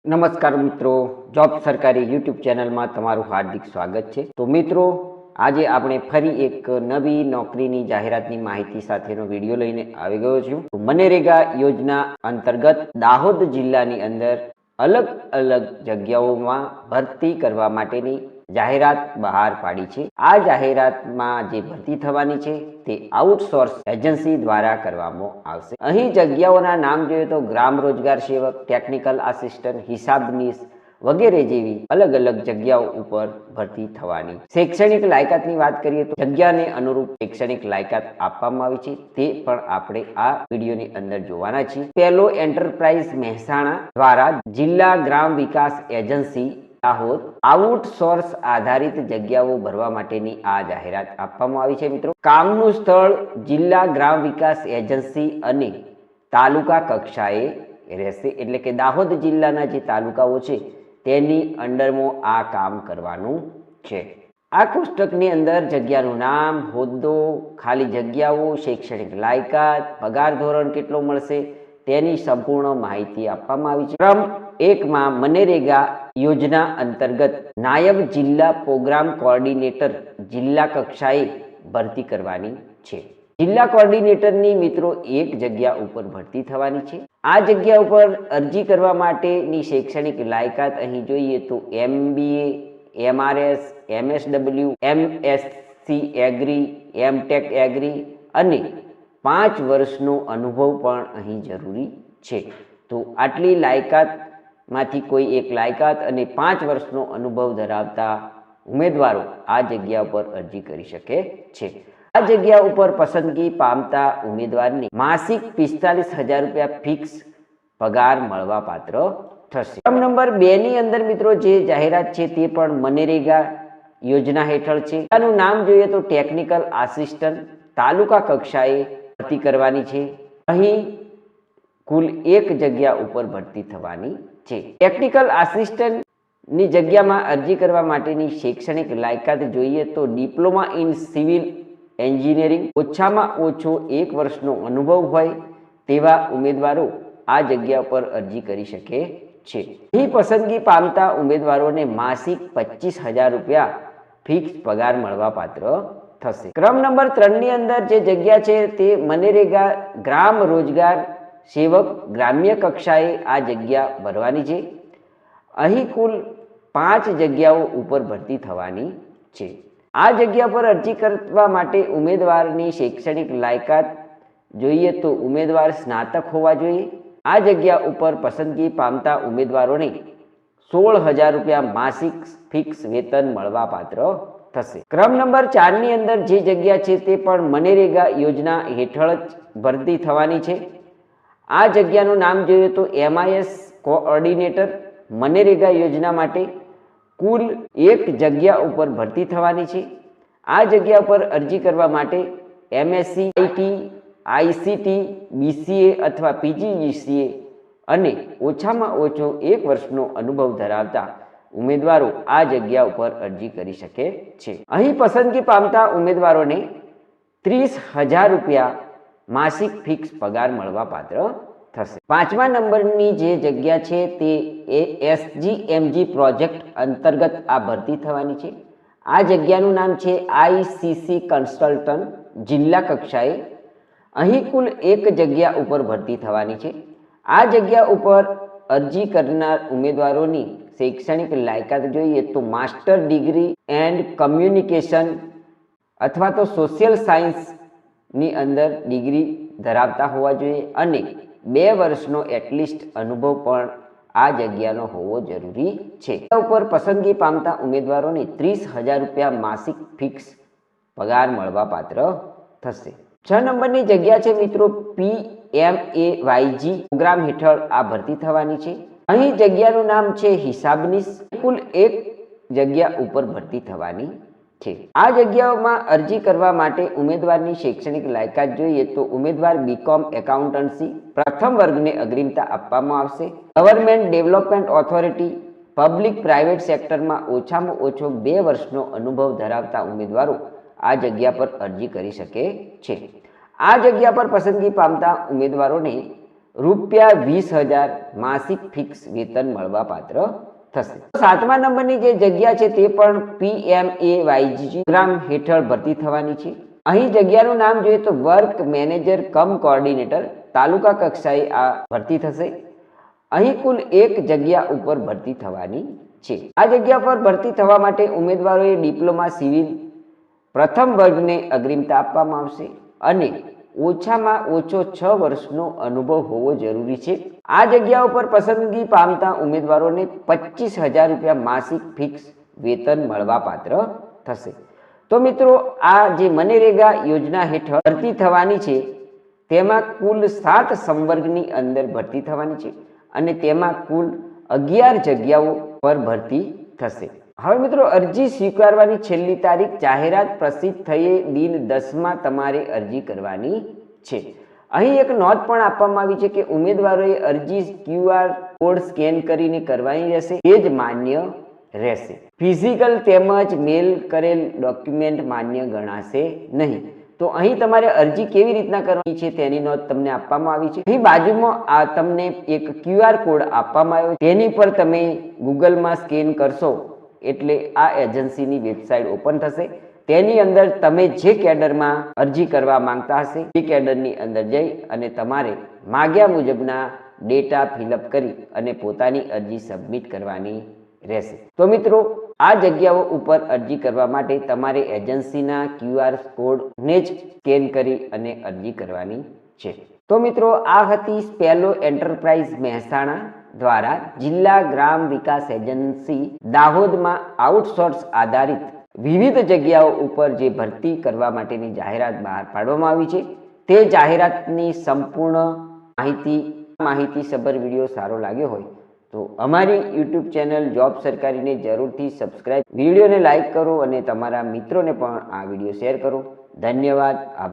નમસ્કાર મિત્રો, જોબ સરકારી યુટ્યુબ ચેનલમાં તમારું હાર્દિક સ્વાગત છે। તો મિત્રો, આજે આપણે ફરી એક નવી નોકરીની જાહેરાતની માહિતી સાથેનો વિડીયો લઈને આવી ગયો છું। તો મનરેગા યોજના અંતર્ગત દાહોદ જિલ્લાની અંદર અલગ અલગ જગ્યાઓમાં ભરતી કરવા માટેની જાહેરાત બહાર પાડી છે। આ જાહેરાતમાં જે ભરતી થવાની છે તે આઉટસોર્સ એજન્સી દ્વારા કરવામાં આવશે। અહીં જગ્યાઓના નામ જોઈએ તો ગ્રામ રોજગાર સેવક, ટેકનિકલ આસિસ્ટન્ટ, હિસાબનીસ વગેરે જેવી અલગ અલગ જગ્યાઓ ઉપર ભરતી થવાની। શૈક્ષણિક લાયકાતની વાત કરીએ તો જગ્યાને અનુરૂપ શૈક્ષણિક લાયકાત આપવામાં આવી છે, તે પણ આપણે આ વિડીયોની અંદર જોવાના છીએ। પહેલો એન્ટરપ્રાઇઝ મહેસાણા દ્વારા જિલ્લા ગ્રામ વિકાસ એજન્સી દાહોદ આઉટસોર્સ આધારિત જગ્યાઓ ભરવા માટેની આ જાહેરાત આપવામાં આવી છે। મિત્રો, કામનું સ્થળ જિલ્લા ગ્રામ વિકાસ એજન્સી અને તાલુકા કક્ષાએ રહેશે, એટલે કે દાહોદ જિલ્લાના જે તાલુકાઓ છે તેની અંડરમાં આ કામ કરવાનું છે। આ કોષ્ટકની અંદર જગ્યાનું નામ, હોદ્દો, ખાલી જગ્યાઓ, શૈક્ષણિક લાયકાત, પગાર ધોરણ કેટલો મળશે તેની સંપૂર્ણ માહિતી આપવામાં આવી છે। ક્રમ 1માં મનરેગા યોજના અંતર્ગત નાયબ જિલ્લા પ્રોગ્રામ કોઓર્ડિનેટર જિલ્લા કક્ષાએ ભરતી કરવાની છે। જિલ્લા કોઓર્ડિનેટરની મિત્રો એક જગ્યા ઉપર ભરતી થવાની છે। આ જગ્યા ઉપર અરજી કરવા માટેની શૈક્ષણિક લાયકાત અહીં જોઈએ તો MBA, MRS, MSW, MSc agri, MTech agri અને 5 વર્ષનો અનુભવ પણ અહીં જરૂરી છે। તો આટલી લાયકાતમાંથી કોઈ એક લાયકાત અને 5 વર્ષનો અનુભવ ધરાવતા ઉમેદવારો આ જગ્યા ઉપર અરજી કરી શકે છે। આ જગ્યા ઉપર પસંદગી પામતા ઉમેદવારને માસિક 45,000 રૂપિયા ફિક્સ પગાર મળવા પાત્ર થશે। ક્રમ નંબર 2 ની અંદર મિત્રો જે જાહેરાત છે તે પણ મનરેગા યોજના હેઠળ છે। આનું નામ જોઈએ તો ટેકનિકલ આસિસ્ટન્ટ તાલુકા કક્ષાએ ભરતી કરવાની છે। અહીં કુલ એક જગ્યા ઉપર ભરતી થવાની છે। ટેકનિકલ આસિસ્ટન્ટની જગ્યામાં અરજી કરવા માટેની શૈક્ષણિક લાયકાત જોઈએ તો ડિપ્લોમા ઇન સિવિલ એન્જિનિયરિંગ, ઓછામાં ઓછો 1 વર્ષનો અનુભવ હોય તેવા ઉમેદવારો આ જગ્યા પર અરજી કરી શકે છે। અહીં પસંદગી પામતા ઉમેદવારોને માસિક 25,000 રૂપિયા ફિક્સ પગાર મળવા પાત્ર થશે। ક્રમ નંબર 3 ની અંદર જે જગ્યા છે તે મનરેગા ગ્રામ રોજગાર સેવક ગ્રામ્ય કક્ષાએ આ જગ્યા ભરવાની છે। અહીં કુલ 5 જગ્યાઓ ઉપર ભરતી થવાની છે। આ જગ્યા પર અરજી કરવા માટે ઉમેદવારની શૈક્ષણિક લાયકાત જોઈએ તો ઉમેદવાર સ્નાતક હોવા જોઈએ। આ જગ્યા ઉપર પસંદગી પામતા ઉમેદવારોને 16,000 રૂપિયા માસિક ફિક્સ વેતન મળવા પાત્ર થશે। ક્રમ નંબર 4 ની અંદર જે જગ્યા છે તે પણ મનરેગા યોજના હેઠળ જ ભરતી થવાની છે। આ જગ્યાનું નામ જોઈએ તો MIS કોઓર્ડિનેટર મનરેગા યોજના માટે કુલ એક જગ્યા ઉપર ભરતી થવાની છે। આ જગ્યા પર અરજી કરવા માટે MSc IT, ICT, BCA અથવા PGDCA અને ઓછામાં ઓછો 1 વર્ષનો અનુભવ ધરાવતા ઉમેદવારો આ જગ્યા ઉપર અરજી કરી શકે છે। અહીં પસંદગી પામતા ઉમેદવારોને 30,000 રૂપિયા માસિક ફિક્સ પગાર મળવા પાત્ર થશે। 5મા નંબરની જે જગ્યા છે તે SGMG પ્રોજેક્ટ અંતર્ગત આ ભરતી થવાની છે। આ જગ્યાનું નામ છે ICC કન્સલ્ટન્ટ જિલ્લા કક્ષાએ। અહીં કુલ એક જગ્યા ઉપર ભરતી થવાની છે। આ જગ્યા ઉપર અરજી કરનાર ઉમેદવારોની શૈક્ષણિક લાયકાત જોઈએ તો માસ્ટર ડિગ્રી એન્ડ કમ્યુનિકેશન અથવા તો સોશિયલ સાયન્સની અંદર ડિગ્રી ધરાવતા હોવા જોઈએ અને 2 વર્ષનો એટલીસ્ટ અનુભવ પણ આ જગ્યાનો હોવો જરૂરી છે। ઉપર પસંદગી પામતા ઉમેદવારોને 30,000 રૂપિયા માસિક ફિક્સ પગાર મળવા પાત્ર થશે। 6 નંબરની જગ્યા છે મિત્રો PMAYG પ્રોગ્રામ હેઠળ આ ભરતી થવાની છે। અહીં જગ્યાનું નામ છે હિસાબનીસ, કુલ એક જગ્યા ઉપર ભરતી થવાની છે। આ જગ્યાઓમાં અરજી કરવા માટે ઉમેદવારની શૈક્ષણિક લાયકાત જોઈએ તો ઉમેદવાર BCom એકાઉન્ટન્સી પ્રથમ વર્ગને અગ્રિમતા આપવામાં આવશે। Government development authority public private સેક્ટરમાં ઓછામાં ઓછો 2 વર્ષનો અનુભવ ધરાવતા ઉમેદવારો આ જગ્યા પર અરજી કરી શકે છે। આ જગ્યા પર પસંદગી પામતા ઉમેદવારોને ₹20,000 માસિક ફિક્સ વેતન મળવા પાત્ર થશે. 7મા નંબરની જે જગ્યા છે તે પણ PMAYG પ્રોગ્રામ હેઠળ ભરતી થવાની છે. અહીં જગ્યાનું નામ જોઈએ તો વર્ક મેનેજર કમ કોઓર્ડિનેટર, તાલુકા કક્ષાએ આ ભરતી થશે. અહીં કુલ 1 જગ્યા ઉપર ભરતી થવાની છે. આ જગ્યા પર ભરતી થવા માટે ઉમેદવારોએ ડિપ્લોમા સિવિલ પ્રથમ વર્ગને અગ્રિમતા આપવામાં આવશે અને ઓછામાં ઓછો 6 વર્ષનો અનુભવ હોવો જરૂરી છે. આ જગ્યા ઉપર પસંદગી પામતા ઉમેદવારોને ₹25,000 માસિક ફિક્સ વેતન મળવા પાત્ર થશે. તો મિત્રો, આ જે મનરેગા યોજના હેઠળ ભરતી થવાની છે તેમાં કુલ 7 સંવર્ગની અંદર ભરતી થવાની છે અને તેમાં કુલ 11 જગ્યાઓ પર ભરતી થશે. હવે મિત્રો, અરજી સ્વીકારવાની છેલ્લી તારીખ જાહેરાત પ્રસિદ્ધ થયે દિન 10માં તમારે અરજી કરવાની છે. અહીં એક નોંધ પણ આપવામાં આવી છે કે ઉમેદવારોએ અરજી QR કોડ સ્કેન કરીને કરવાની રહેશે, એ જ માન્ય રહેશે. ફિઝિકલ તેમજ મેલ કરેલ ડોક્યુમેન્ટ માન્ય ગણાશે નહીં. તો અહીં તમારે અરજી કેવી રીતના કરવાની છે તેની નોંધ તમને આપવામાં આવી છે. અહીં બાજુમાં આ તમને એક QR કોડ આપવામાં આવ્યો, તેની પર તમે ગૂગલમાં સ્કેન કરશો એટલે આ એજન્સીની વેબસાઇટ ઓપન થશે. તેની અંદર તમે જે કેડરમાં અરજી કરવા માંગતા હશે એ કેડરની અંદર જઈ અને તમારે માગ્યા મુજબના ડેટા ફિલઅપ કરી અને પોતાની અરજી સબમિટ કરવાની રહેશે. તો મિત્રો, આ જગ્યાઓ ઉપર અરજી કરવા માટે તમારે એજન્સીના QR કોડને જ સ્કેન કરી અને અરજી કરવાની છે. તો મિત્રો, આ હતી સ્પેલો એન્ટરપ્રાઇઝ મહેસાણા દ્વારા જિલ્લા ગ્રામ વિકાસ એજન્સી દાહોદમાં આઉટસોર્સ આધારિત વિવિધ જગ્યાઓ ઉપર જે ભરતી કરવા માટેની જાહેરાત બહાર પાડવામાં આવી છે તે જાહેરાતની સંપૂર્ણ માહિતીસભર વિડીયો સારો લાગ્યો હોય તો અમારી YouTube ચેનલ જોબ સરકારીને જરૂરથી સબસ્ક્રાઇબ, વિડીયોને લાઇક કરો અને તમારા મિત્રોને પણ આ વિડીયો શેર કરો. ધન્યવાદ.